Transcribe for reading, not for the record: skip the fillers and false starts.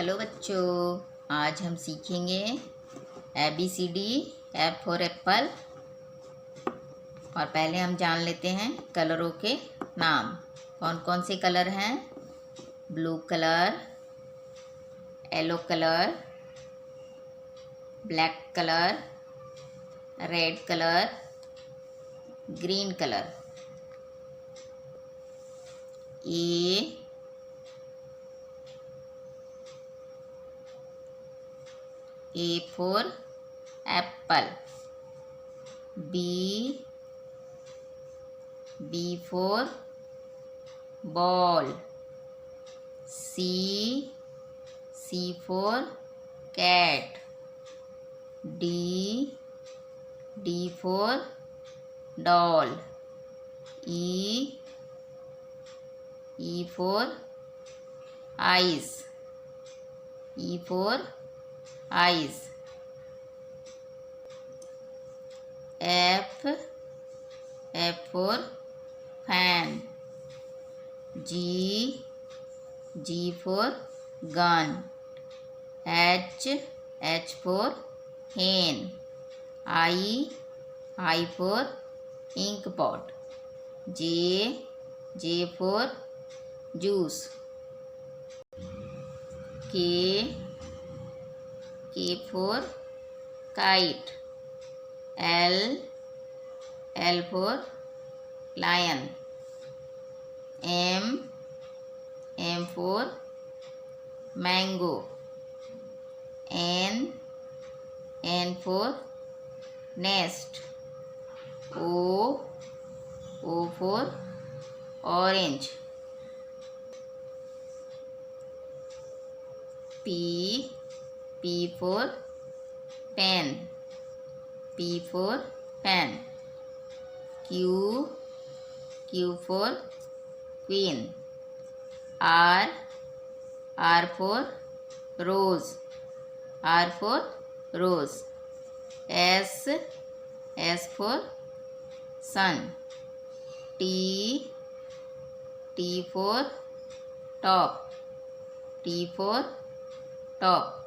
Hello बच्चों, आज हम सीखेंगे ABCD। App for Apple. और पहले हम जान लेते हैं कलरों के नाम। कौन कौन से कलर हैं? Blue colour, yellow colour, black colour, red colour, green colour. A for apple. B for ball. C for cat. D for doll. E for eyes. E for eyes. F for fan. G for gun. H for hen. I for ink pot. J for juice. K for kite. L for lion. M for mango. N for nest. O for orange. P for pen. P for pen. Q for queen. R for rose. R for rose. S for sun. T for top. T for top.